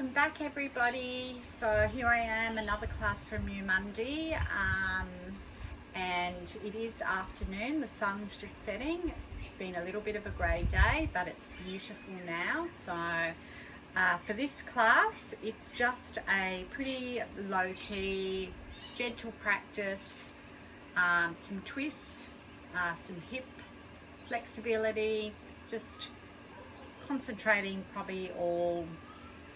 Welcome back everybody. So here I am, another class from New Monday, and it is afternoon. The sun's just setting. It's been a little bit of a grey day, but it's beautiful now. So for this class, it's just a pretty low-key, gentle practice, some twists, some hip flexibility, just concentrating probably all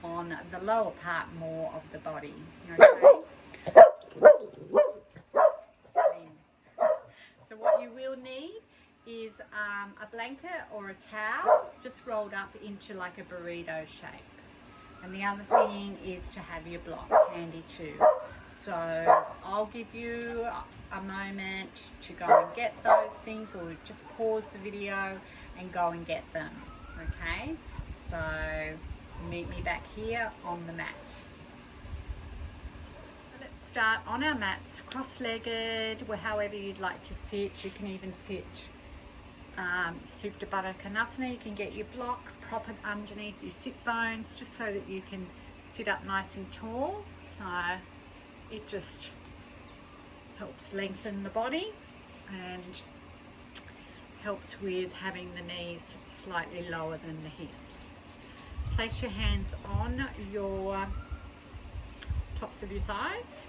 on the lower part more of the body. Okay? So what you will need is a blanket or a towel just rolled up into like a burrito shape. And the other thing is to have your block handy too. So I'll give you a moment to go and get those things, or just pause the video and go and get them. Okay, so meet me back here on the mat. Let's start on our mats, cross-legged, or however you'd like to sit. You can even sit Supta Baddha Konasana. You can get your block propped underneath your sit bones, just so that you can sit up nice and tall. So it just helps lengthen the body and helps with having the knees slightly lower than the hips. Place your hands on your tops of your thighs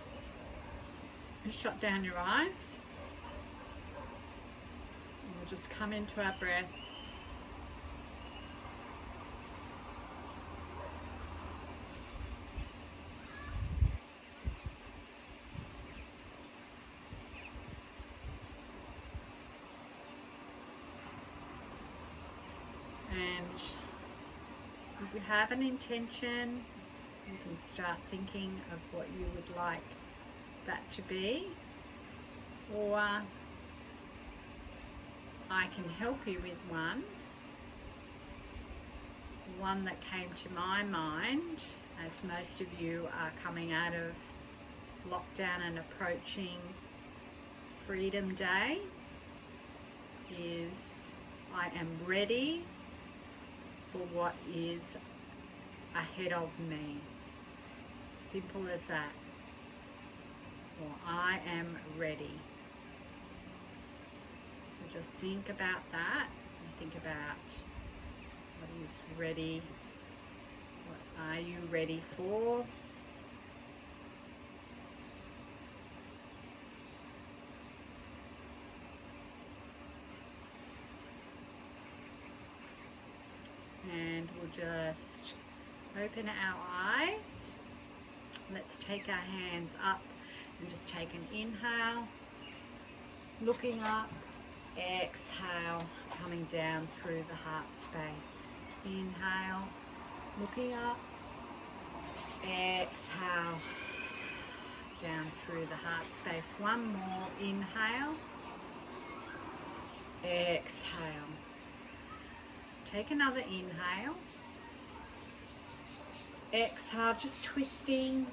and shut down your eyes. And we'll just come into our breath. And if you have an intention, you can start thinking of what you would like that to be, or I can help you with one that came to my mind as most of you are coming out of lockdown and approaching Freedom Day, is I am ready for what is ahead of me. Simple as that. Or I am ready. So just think about that, and think about what is ready. What are you ready for? And we'll just open our eyes. Let's take our hands up and just take an inhale, looking up, exhale, coming down through the heart space. Inhale, looking up, exhale, down through the heart space. One more, inhale, exhale. Take another inhale, exhale, just twisting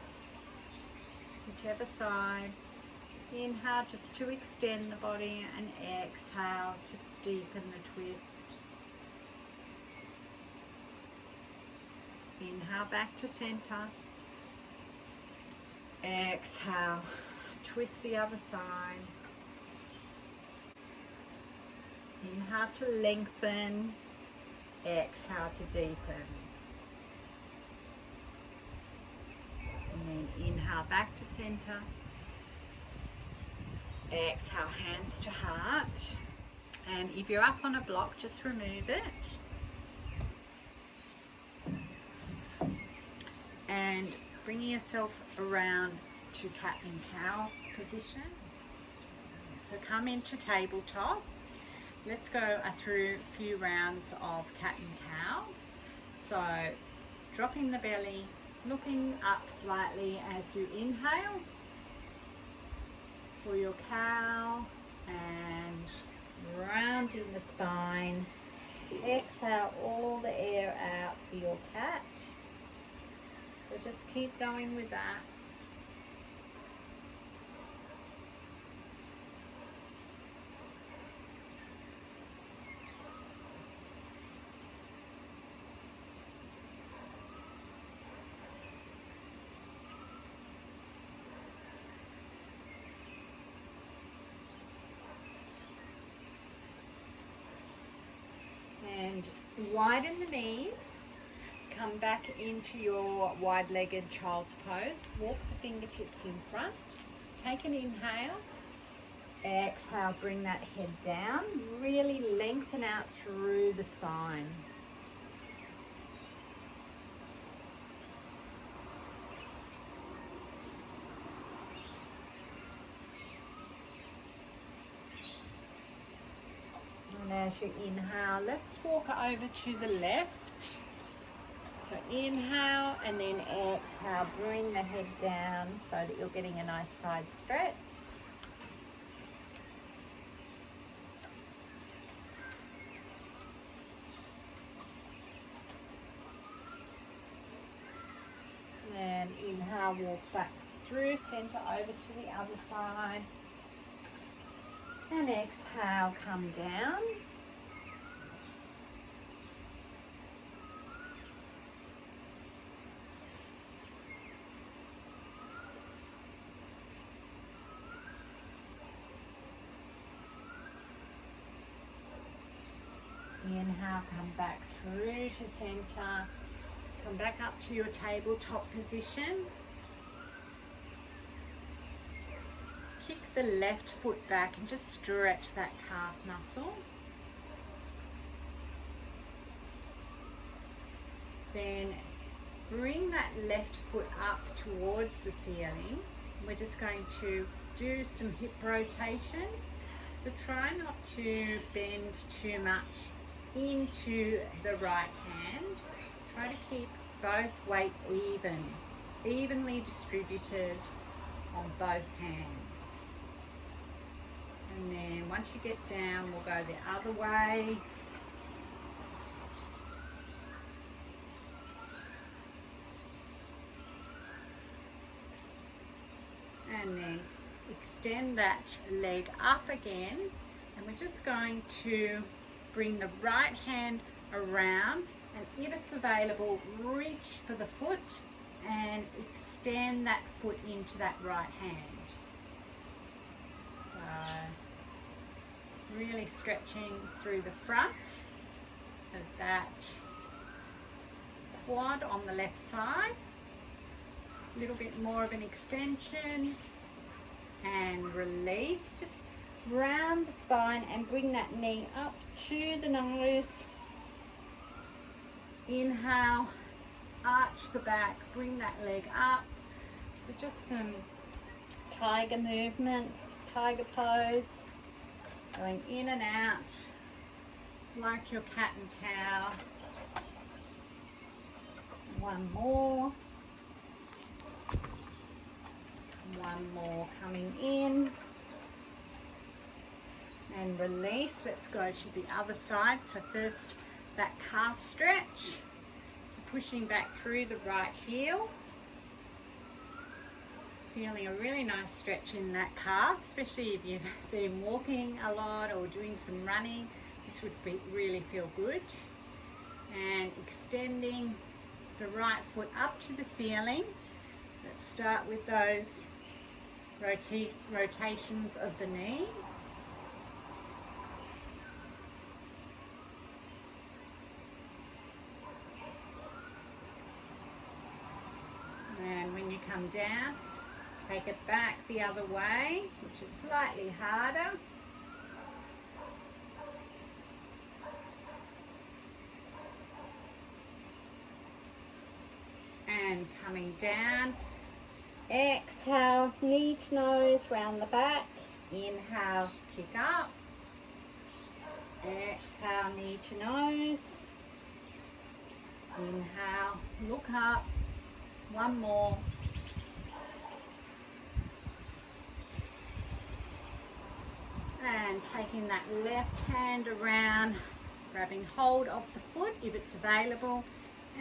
whichever side. Inhale just to extend the body, and exhale to deepen the twist. Inhale back to center, exhale, twist the other side. Inhale to lengthen, exhale to deepen. And then inhale back to center. Exhale, hands to heart. And if you're up on a block, just remove it. And bringing yourself around to cat and cow position. So come into tabletop. Let's go through a few rounds of cat and cow. So dropping the belly, looking up slightly as you inhale for your cow, and rounding the spine. Exhale all the air out for your cat. So just keep going with that. Widen the knees. Come back into your wide-legged child's pose. Walk the fingertips in front. Take an inhale. Exhale, bring that head down. Really lengthen out through the spine. And as you inhale, let's walk over to the left. So inhale and then exhale, bring the head down so that you're getting a nice side stretch. And inhale, walk back through center over to the other side. And exhale, come down. Inhale, come back through to center. Come back up to your tabletop position. Kick the left foot back and just stretch that calf muscle. Then bring that left foot up towards the ceiling. We're just going to do some hip rotations. So try not to bend too much into the right hand. Try to keep both weight evenly distributed on both hands. And then once you get down, we'll go the other way. And then extend that leg up again. And we're just going to bring the right hand around, and if it's available, reach for the foot and extend that foot into that right hand. So really stretching through the front of that quad on the left side. A little bit more of an extension and release. Just round the spine and bring that knee up to the nose. Inhale, arch the back, bring that leg up. So just some tiger movements, tiger pose, going in and out like your cat and cow. One more. One more coming in. And release. Let's go to the other side. So first that calf stretch. So pushing back through the right heel. Feeling a really nice stretch in that calf, especially if you've been walking a lot or doing some running. This would really feel good. And extending the right foot up to the ceiling. Let's start with those rotations of the knee. And when you come down, take it back the other way, which is slightly harder. And coming down, exhale, knee to nose, round the back. Inhale, kick up. Exhale, knee to nose. Inhale, look up. One more. And taking that left hand around, grabbing hold of the foot if it's available,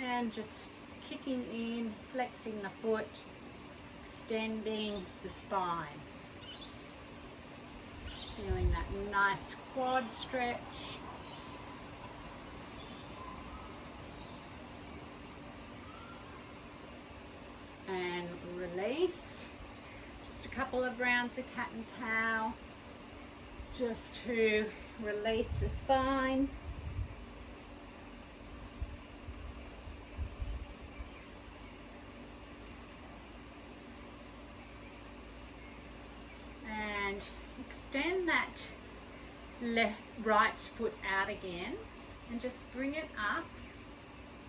and just kicking in, flexing the foot, extending the spine. Feeling that nice quad stretch. And release. Just a couple of rounds of cat and cow, just to release the spine. right foot out again, and just bring it up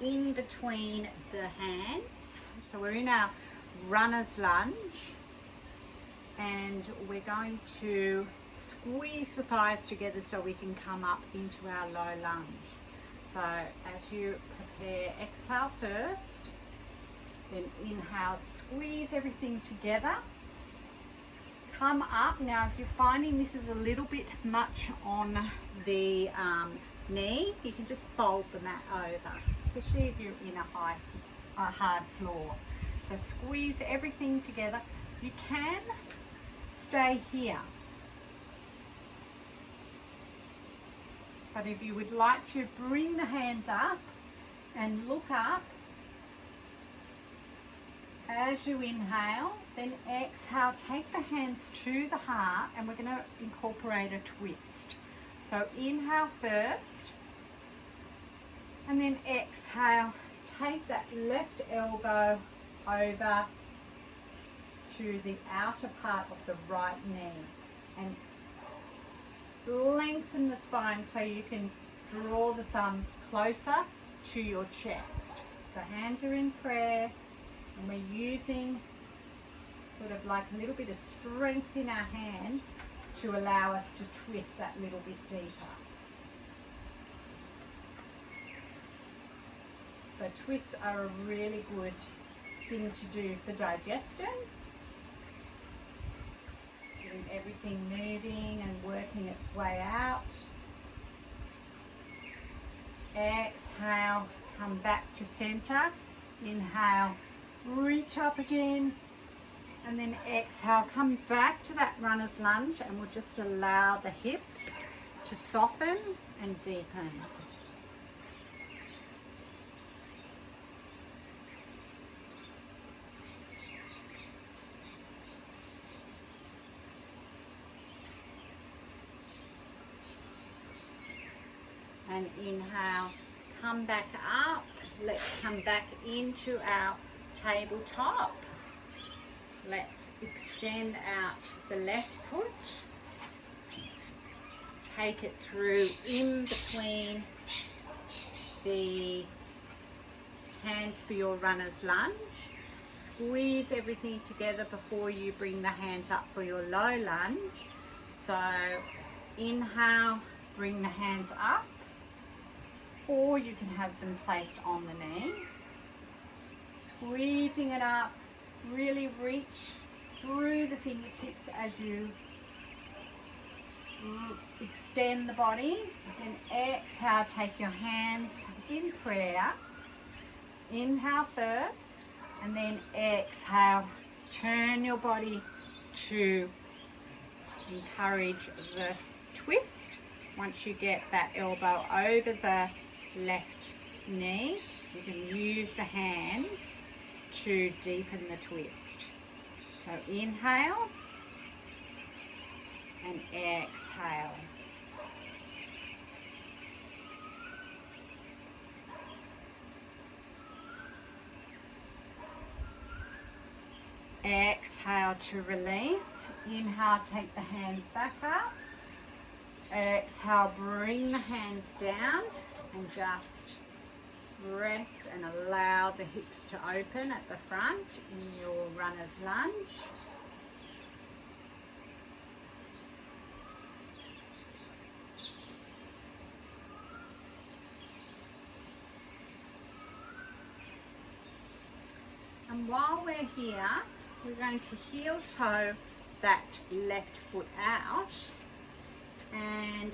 in between the hands. So we're in our runner's lunge, and we're going to squeeze the thighs together so we can come up into our low lunge. So as you prepare, exhale first, then inhale, squeeze everything together, come up. Now if you're finding this is a little bit much on the knee, you can just fold the mat over, especially if you're in a hard floor. So squeeze everything together. You can stay here, but if you would like to bring the hands up and look up as you inhale, then exhale, take the hands to the heart, and we're going to incorporate a twist. So inhale first, and then exhale, take that left elbow over to the outer part of the right knee and lengthen the spine so you can draw the thumbs closer to your chest. So hands are in prayer, and we're using sort of like a little bit of strength in our hands to allow us to twist that little bit deeper. So twists are a really good thing to do for digestion. Getting everything moving and working its way out. Exhale, come back to center. Inhale, reach up again. And then exhale, come back to that runner's lunge, and we'll just allow the hips to soften and deepen. And inhale, come back up. Let's come back into our tabletop. Let's extend out the left foot. Take it through in between the hands for your runner's lunge. Squeeze everything together before you bring the hands up for your low lunge. So inhale, bring the hands up, or you can have them placed on the knee. Squeezing it up, really reach through the fingertips as you extend the body. Then exhale, take your hands in prayer. Inhale first, and then exhale, turn your body to encourage the twist. Once you get that elbow over the left knee, you can use the hands to deepen the twist. So inhale and exhale. Exhale to release. Inhale, take the hands back up. Exhale, bring the hands down and just rest and allow the hips to open at the front in your runner's lunge. And while we're here, we're going to heel toe that left foot out, and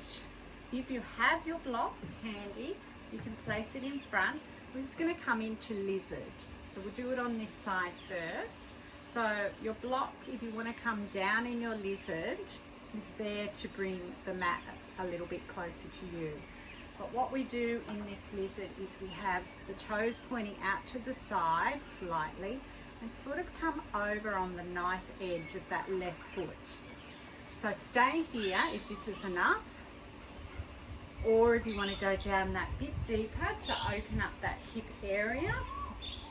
if you have your block handy, you can place it in front. We're just going to come into lizard. So we'll do it on this side first. So your block, if you want to come down in your lizard, is there to bring the mat a little bit closer to you. But what we do in this lizard is we have the toes pointing out to the side slightly and sort of come over on the knife edge of that left foot. So stay here if this is enough, or if you want to go down that bit deeper to open up that hip area,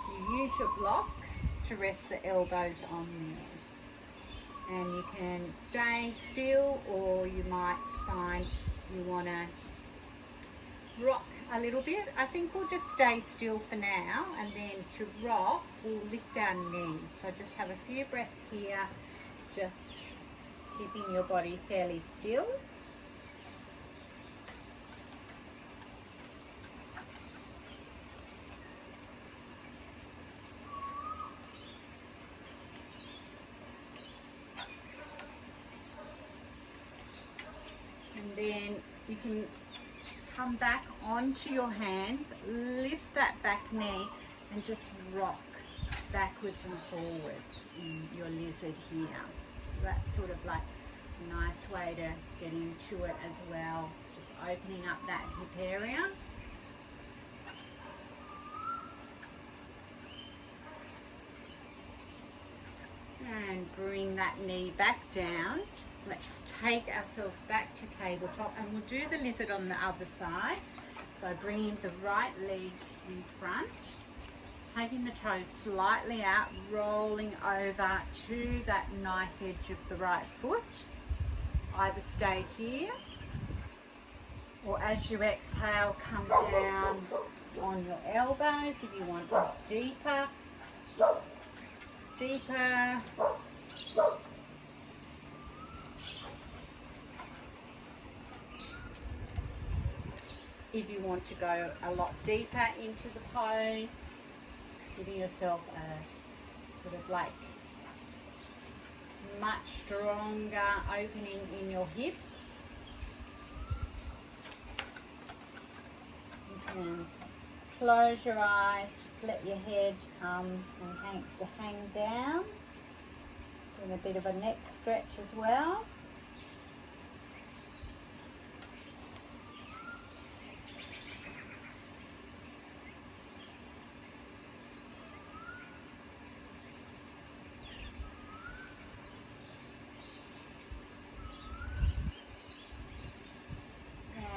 you use your blocks to rest the elbows on there. And you can stay still, or you might find you want to rock a little bit. I think we'll just stay still for now, and then to rock, we'll lift our knees. So just have a few breaths here, just keeping your body fairly still. And then you can come back onto your hands, lift that back knee and just rock backwards and forwards in your lizard here. So that's sort of like a nice way to get into it as well, just opening up that hip area. And bring that knee back down. Let's take ourselves back to tabletop, and we'll do the lizard on the other side. So bringing the right leg in front, taking the toes slightly out, rolling over to that knife edge of the right foot. Either stay here, or as you exhale, come down on your elbows if you want deeper. If you want to go a lot deeper into the pose, giving yourself a sort of like much stronger opening in your hips. You can close your eyes, just let your head come and hang down. Doing a bit of a neck stretch as well.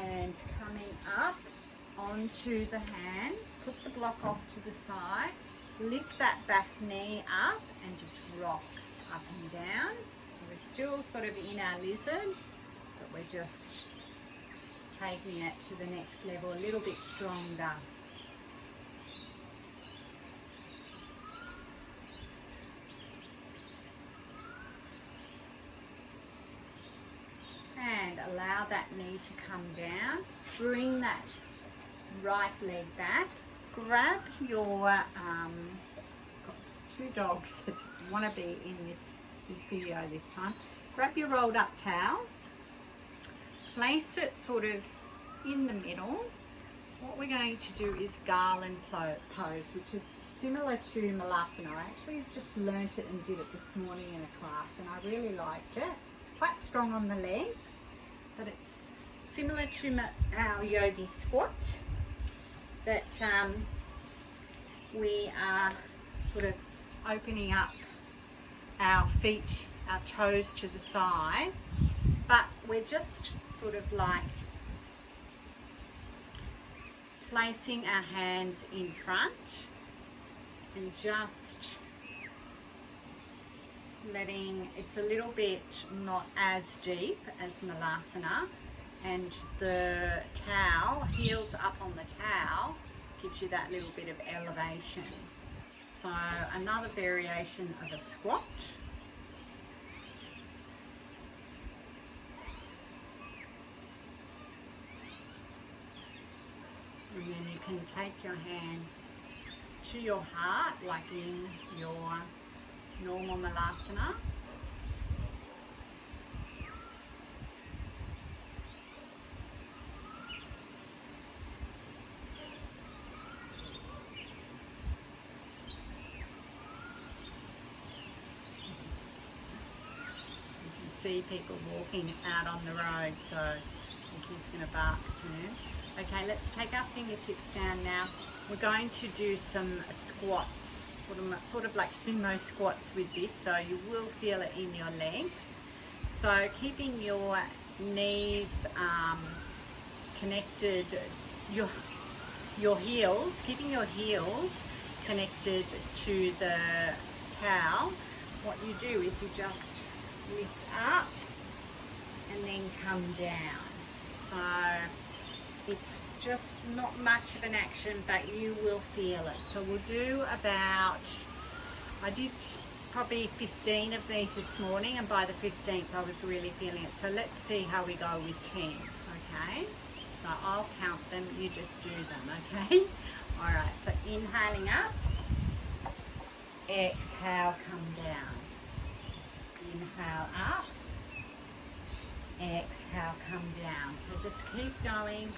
And coming up onto the hands, put the block off to the side, lift that back knee up and just rock up and down. So we're still sort of in our lizard, but we're just taking it to the next level, a little bit stronger. And allow that knee to come down. Bring that right leg back. Grab your, got two dogs that just want to be in this video this time. Grab your rolled up towel. Place it sort of in the middle. What we're going to do is garland pose, which is similar to Malasana. I actually just learnt it and did it this morning in a class, and I really liked it. It's quite strong on the legs, but it's similar to our yogi squat, that we are sort of opening up our feet, our toes to the side, but we're just sort of like placing our hands in front and just letting, it's a little bit not as deep as Malasana, and the towel, heels up on the towel, gives you that little bit of elevation. So another variation of a squat. And then you can take your hands to your heart, like in your normal Malasana. You can see people walking out on the road, so I think he's going to bark soon. Okay, let's take our fingertips down now. We're going to do some squats, sort of like sumo squats with this, so you will feel it in your legs. So keeping your knees connected, your heels, keeping your heels connected to the towel. What you do is you just lift up and then come down. So it's just not much of an action, but you will feel it. So we'll do about, I did probably 15 of these this morning, and by the 15th I was really feeling it. So let's see how we go with 10, okay? So I'll count them, you just do them, okay? All right, so inhaling up, exhale, come down. Inhale up, exhale, come down. So just keep going.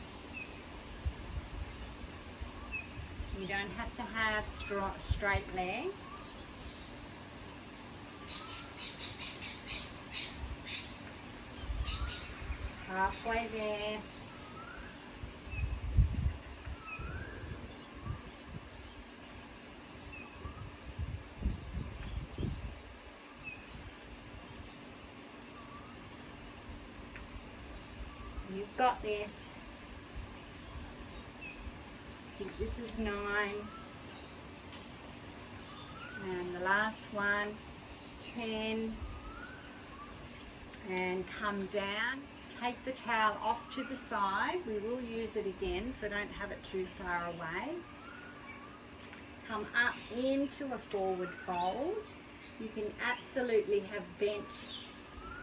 You don't have to have straight legs. Halfway there. You've got this. I think this is 9. And the last one, 10. And come down. Take the towel off to the side. We will use it again, so don't have it too far away. Come up into a forward fold. You can absolutely have bent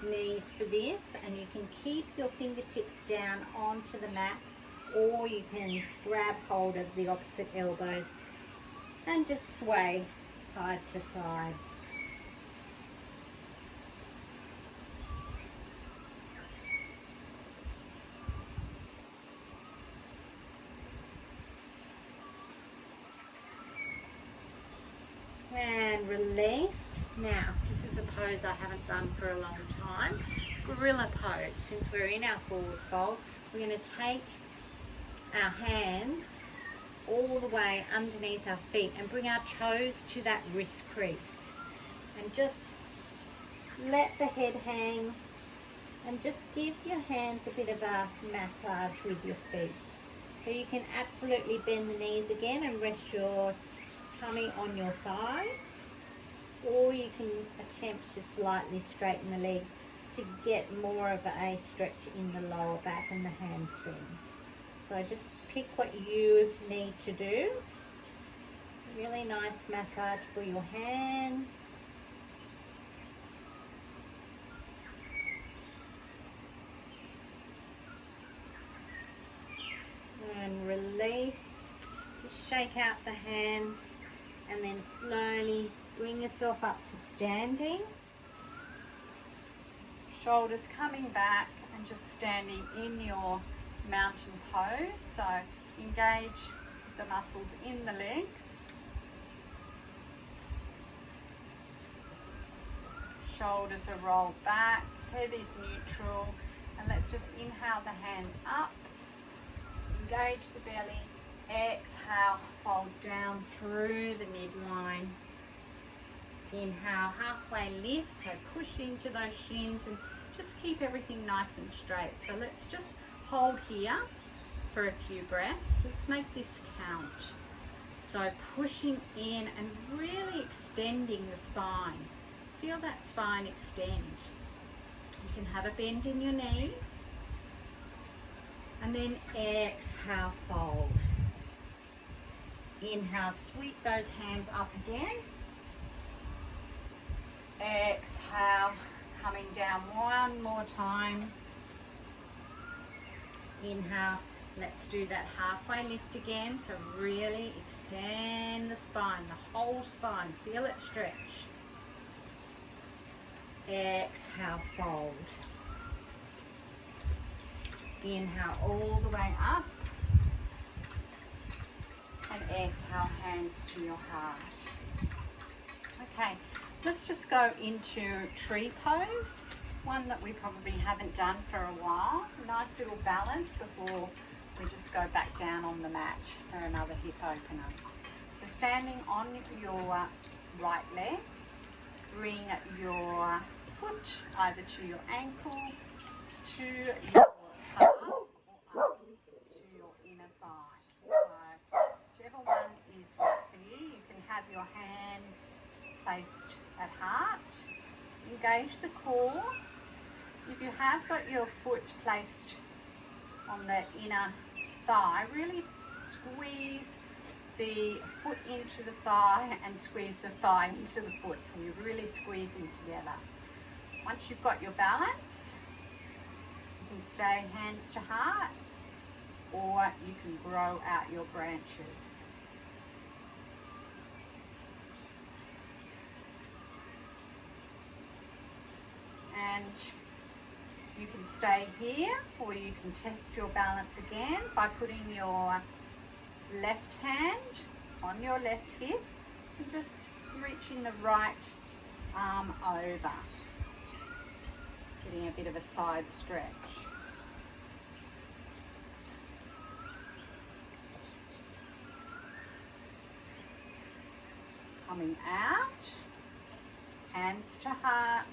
knees for this, and you can keep your fingertips down onto the mat, or you can grab hold of the opposite elbows and just sway side to side. And release. Now, this is a pose I haven't done for a long time. Gorilla pose. Since we're in our forward fold, we're going to take our hands all the way underneath our feet and bring our toes to that wrist crease. And just let the head hang and just give your hands a bit of a massage with your feet. So you can absolutely bend the knees again and rest your tummy on your thighs, or you can attempt to slightly straighten the leg to get more of a stretch in the lower back and the hamstrings. So just pick what you need to do. Really nice massage for your hands. And release. Just shake out the hands. And then slowly bring yourself up to standing. Shoulders coming back and just standing in your mountain pose. So engage the muscles in the legs. Shoulders are rolled back, head is neutral. And let's just inhale the hands up. Engage the belly. Exhale, fold down through the midline. Inhale, halfway lift, so push into those shins and just keep everything nice and straight. So let's just hold here for a few breaths. Let's make this count. So pushing in and really extending the spine. Feel that spine extend. You can have a bend in your knees. And then exhale, fold. Inhale, sweep those hands up again. Exhale, coming down one more time. Inhale, let's do that halfway lift again. So really extend the spine, the whole spine. Feel it stretch. Exhale, fold. Inhale all the way up. And exhale, hands to your heart. Okay, let's just go into tree pose. One that we probably haven't done for a while. Nice little balance before we just go back down on the mat for another hip opener. So standing on your right leg, bring your foot either to your ankle, to your calf, or up to your inner thigh. Whichever one is right for you. You can have your hands placed at heart. Engage the core. If you have got your foot placed on the inner thigh. Really squeeze the foot into the thigh and squeeze the thigh into the foot. So you're really squeezing together. Once you've got your balance, you can stay hands to heart, or you can grow out your branches. And you can stay here, or you can test your balance again by putting your left hand on your left hip and just reaching the right arm over, getting a bit of a side stretch. Coming out, hands to heart.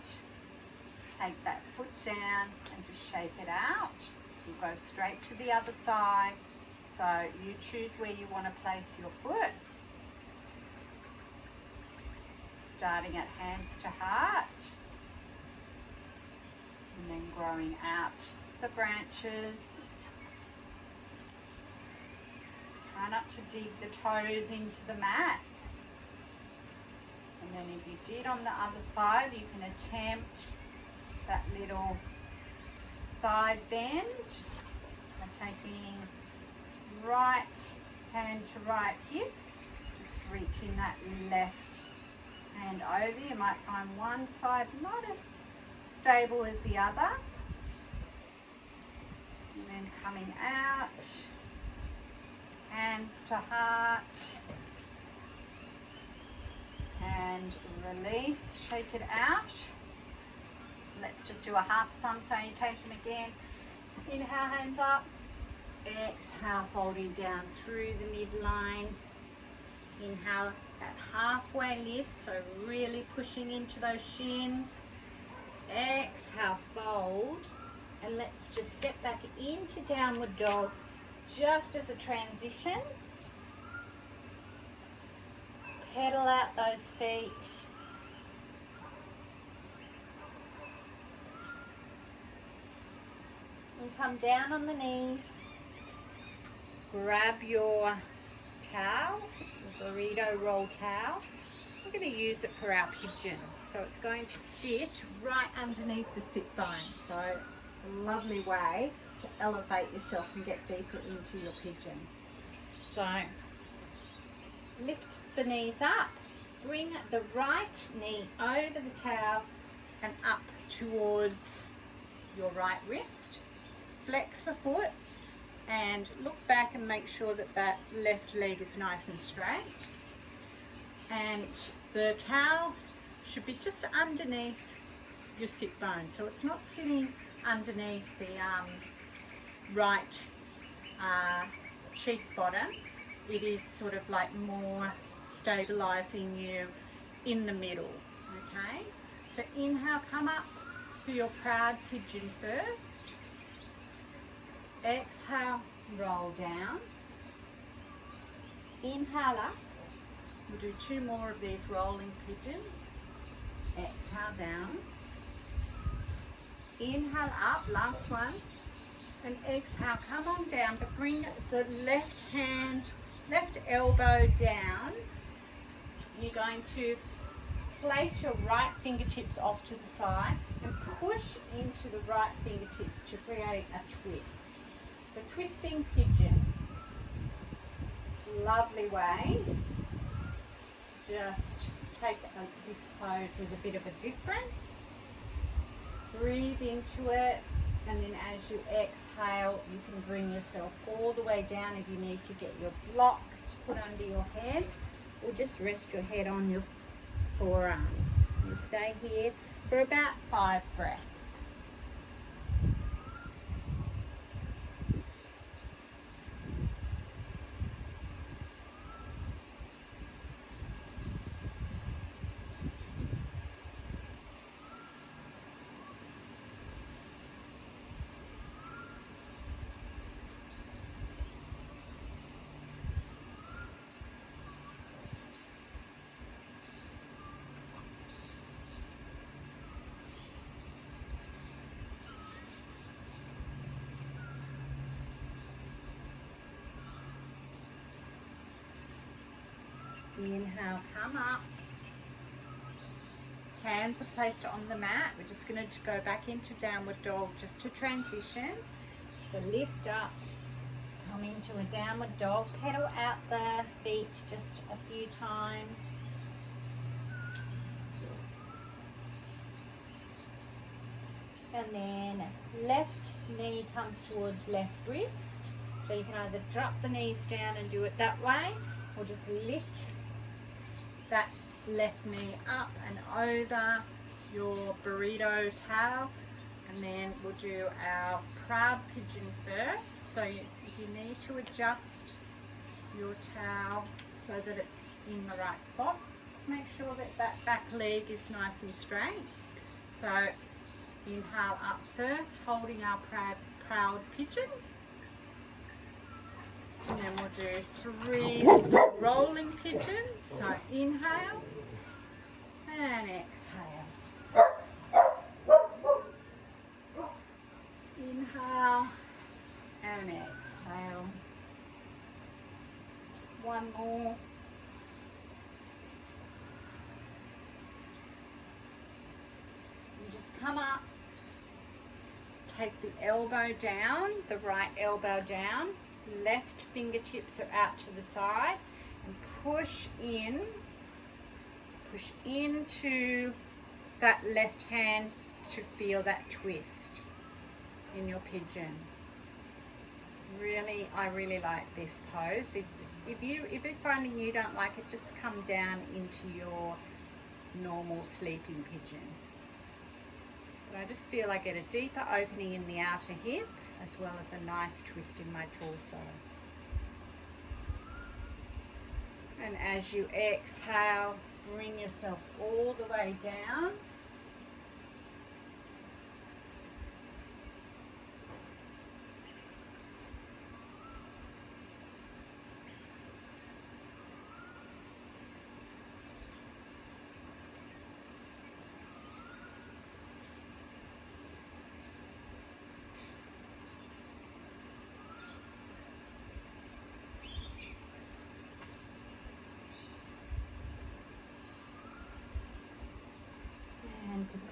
Take that foot down and just shake it out. You go straight to the other side. So you choose where you want to place your foot. Starting at hands to heart. And then growing out the branches. Try not to dig the toes into the mat. And then if you did on the other side, you can attempt that little side bend by taking right hand to right hip, just reaching that left hand over. You might find one side not as stable as the other. And then coming out, hands to heart, and release, shake it out. Let's just do a half sun salutation again. Inhale, hands up. Exhale, folding down through the midline. Inhale, that halfway lift, so really pushing into those shins. Exhale, fold. And let's just step back into downward dog just as a transition. Pedal out those feet. And come down on the knees. Grab your towel, your burrito roll towel. We're going to use it for our pigeon. So it's going to sit right underneath the sit bone. So a lovely way to elevate yourself and get deeper into your pigeon. So lift the knees up. Bring the right knee over the towel and up towards your right wrist. Flex a foot and look back and make sure that that left leg is nice and straight. And the towel should be just underneath your sit bone. So it's not sitting underneath the right cheek bottom. It is sort of like more stabilizing you in the middle, okay? So inhale, come up to your proud pigeon first. Exhale, roll down. Inhale up. We'll do 2 more of these rolling pigeons. Exhale down. Inhale up, last one. And exhale, come on down, but bring the left hand, left elbow down. You're going to place your right fingertips off to the side and push into the right fingertips to create a twist. So twisting pigeon. It's a lovely way. Just take this pose with a bit of a difference. Breathe into it, and then as you exhale, you can bring yourself all the way down if you need to get your block to put under your head, or just rest your head on your forearms. You stay here for about 5 breaths. Inhale, come up. Hands are placed on the mat. We're just going to go back into downward dog just to transition. So lift up, come into a downward dog, pedal out the feet just a few times. And then left knee comes towards left wrist. So you can either drop the knees down and do it that way, or just lift that left knee up and over your burrito towel. And then we'll do our crab pigeon first. So you need to adjust your towel so that it's in the right spot. Just make sure that that back leg is nice and straight. So inhale up first, holding our proud pigeon. And then we'll do 3 rolling pigeons. So inhale and exhale. Inhale and exhale. One more. You just come up, take the elbow down, the right elbow down, left fingertips are out to the side, and push into that left hand to feel that twist in your pigeon. Really, I really like this pose. If you're finding you don't like it, just come down into your normal sleeping pigeon. But I just feel I get a deeper opening in the outer hip as well as a nice twist in my torso. And as you exhale, bring yourself all the way down.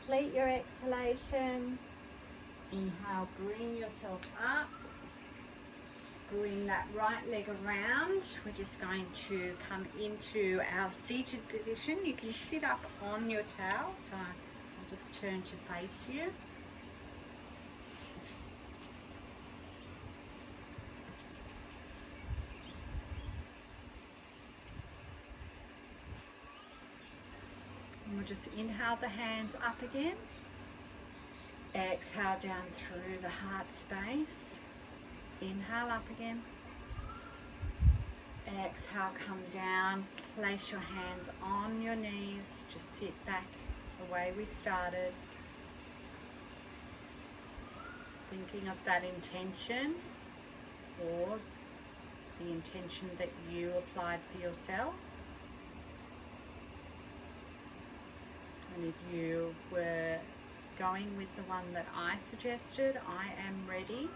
Complete your exhalation. Inhale, bring yourself up. Bring that right leg around. We're just going to come into our seated position. You can sit up on your towel. So I'll just turn to face you. We'll just inhale the hands up again. Exhale down through the heart space. Inhale up again. Exhale, come down. Place your hands on your knees. Just sit back the way we started. Thinking of that intention or the intention that you applied for yourself. And if you were going with the one that I suggested, I am ready.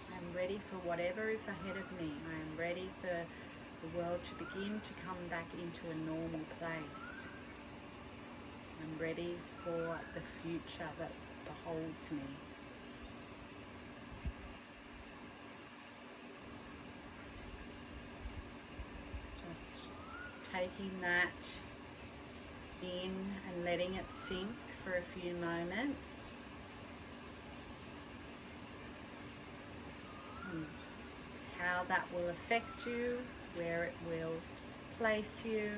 I'm ready for whatever is ahead of me. I am ready for the world to begin to come back into a normal place. I'm ready for the future that beholds me. Just taking that in and letting it sink for a few moments. And how that will affect you, where it will place you.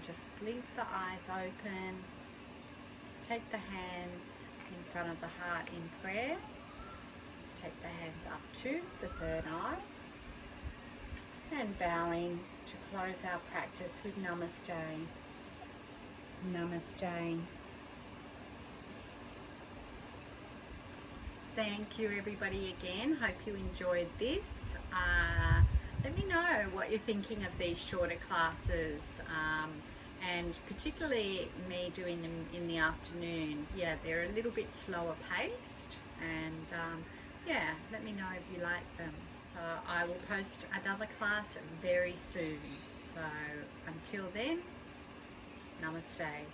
Just blink the eyes open, take the hands in front of the heart in prayer, take the hands up to the third eye, and bowing to close our practice with Namaste. Namaste. Thank you everybody again. Hope you enjoyed this. let me know what you're thinking of these shorter classes, and particularly me doing them in the afternoon. Yeah, they're a little bit slower paced, and yeah, let me know if you like them. So I will post another class very soon. So until then, namaste.